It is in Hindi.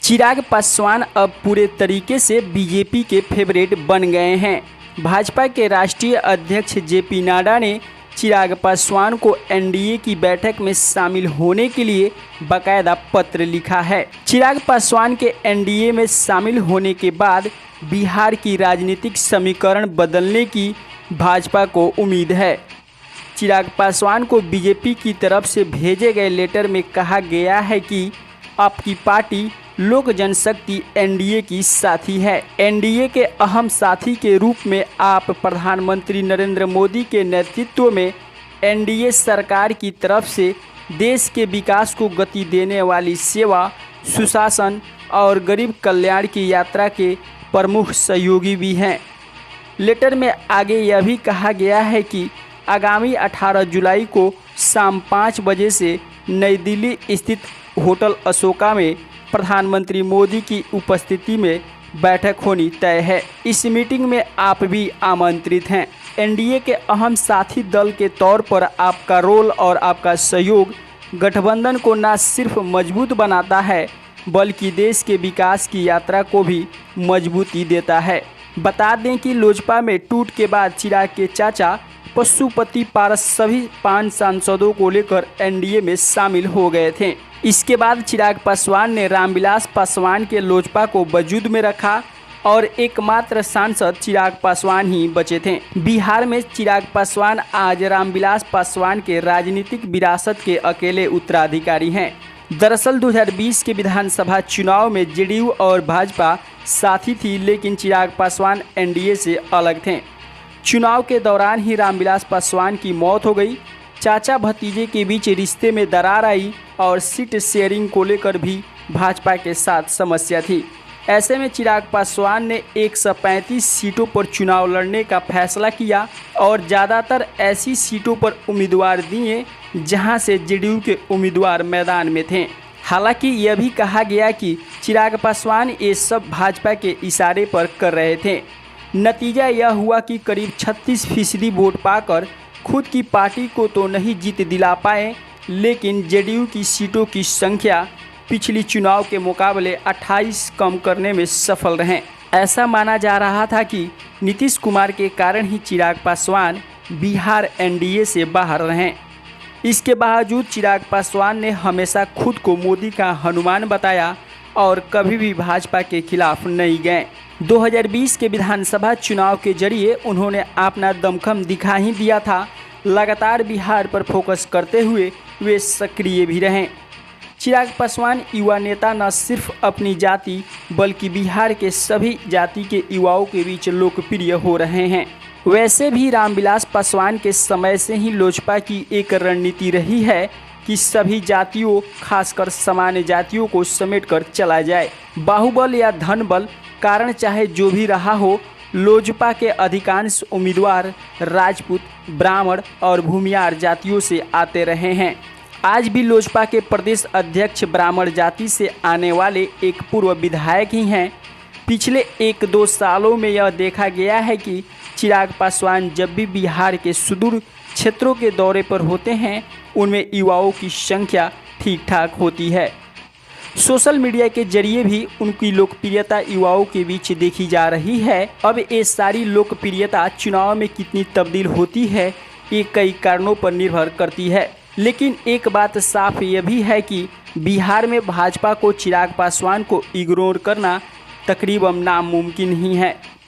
चिराग पासवान अब पूरे तरीके से बीजेपी के फेवरेट बन गए हैं। भाजपा के राष्ट्रीय अध्यक्ष जेपी नड्डा ने चिराग पासवान को एनडीए की बैठक में शामिल होने के लिए बाकायदा पत्र लिखा है। चिराग पासवान के एनडीए में शामिल होने के बाद बिहार की राजनीतिक समीकरण बदलने की भाजपा को उम्मीद है। चिराग पासवान को बीजेपी की तरफ से भेजे गए लेटर में कहा गया है कि आपकी पार्टी लोक जनशक्ति एनडीए की साथी है। एनडीए के अहम साथी के रूप में आप प्रधानमंत्री नरेंद्र मोदी के नेतृत्व में एनडीए सरकार की तरफ से देश के विकास को गति देने वाली सेवा, सुशासन और गरीब कल्याण की यात्रा के प्रमुख सहयोगी भी हैं। लेटर में आगे यह भी कहा गया है कि आगामी 18 जुलाई को शाम 5 बजे से नई दिल्ली स्थित होटल अशोका में प्रधानमंत्री मोदी की उपस्थिति में बैठक होनी तय है। इस मीटिंग में आप भी आमंत्रित हैं। एनडीए के अहम साथी दल के तौर पर आपका रोल और आपका सहयोग गठबंधन को न सिर्फ मजबूत बनाता है बल्कि देश के विकास की यात्रा को भी मजबूती देता है। बता दें कि लोजपा में टूट के बाद चिराग के चाचा पशुपति पारस सभी 5 सांसदों को लेकर एनडीए में शामिल हो गए थे। इसके बाद चिराग पासवान ने रामविलास पासवान के लोजपा को वजूद में रखा और एकमात्र सांसद चिराग पासवान ही बचे थे। बिहार में चिराग पासवान आज रामविलास पासवान के राजनीतिक विरासत के अकेले उत्तराधिकारी हैं। दरअसल 2020 के विधानसभा चुनाव में जेडीयू और भाजपा साथी थी, लेकिन चिराग पासवान एनडीए से अलग थे। चुनाव के दौरान ही रामविलास पासवान की मौत हो गई। चाचा भतीजे के बीच रिश्ते में दरार आई और सीट शेयरिंग को लेकर भी भाजपा के साथ समस्या थी। ऐसे में चिराग पासवान ने 135 सीटों पर चुनाव लड़ने का फैसला किया और ज़्यादातर ऐसी सीटों पर उम्मीदवार दिए जहां से जेडीयू के उम्मीदवार मैदान में थे। हालांकि यह भी कहा गया कि चिराग पासवान ये सब भाजपा के इशारे पर कर रहे थे। नतीजा यह हुआ कि करीब 36% वोट पाकर खुद की पार्टी को तो नहीं जीत दिला पाए, लेकिन जेडीयू की सीटों की संख्या पिछली चुनाव के मुकाबले 28 कम करने में सफल रहे। ऐसा माना जा रहा था कि नीतीश कुमार के कारण ही चिराग पासवान बिहार एनडीए से बाहर रहे। इसके बावजूद चिराग पासवान ने हमेशा खुद को मोदी का हनुमान बताया और कभी भी भाजपा के खिलाफ नहीं गए। 2020 के विधानसभा चुनाव के जरिए उन्होंने अपना दमखम दिखा ही दिया था। लगातार बिहार पर फोकस करते हुए वे सक्रिय भी रहे। चिराग पासवान युवा नेता न सिर्फ अपनी जाति बल्कि बिहार के सभी जाति के युवाओं के बीच लोकप्रिय हो रहे हैं। वैसे भी रामविलास पासवान के समय से ही लोजपा की एक रणनीति रही है कि सभी जातियों, खासकर सामान्य जातियों को समेटकर चला जाए। बाहुबल या धनबल कारण चाहे जो भी रहा हो, लोजपा के अधिकांश उम्मीदवार राजपूत, ब्राह्मण और भूमियार जातियों से आते रहे हैं। आज भी लोजपा के प्रदेश अध्यक्ष ब्राह्मण जाति से आने वाले एक पूर्व विधायक ही हैं। पिछले 1-2 सालों में यह देखा गया है कि चिराग पासवान जब भी बिहार के सुदूर क्षेत्रों के दौरे पर होते हैं, उनमें युवाओं की संख्या ठीक ठाक होती है। सोशल मीडिया के जरिए भी उनकी लोकप्रियता युवाओं के बीच देखी जा रही है। अब ये सारी लोकप्रियता चुनाव में कितनी तब्दील होती है, ये कई कारणों पर निर्भर करती है। लेकिन एक बात साफ यह भी है कि बिहार में भाजपा को चिराग पासवान को इग्नोर करना तकरीबन नामुमकिन ही है।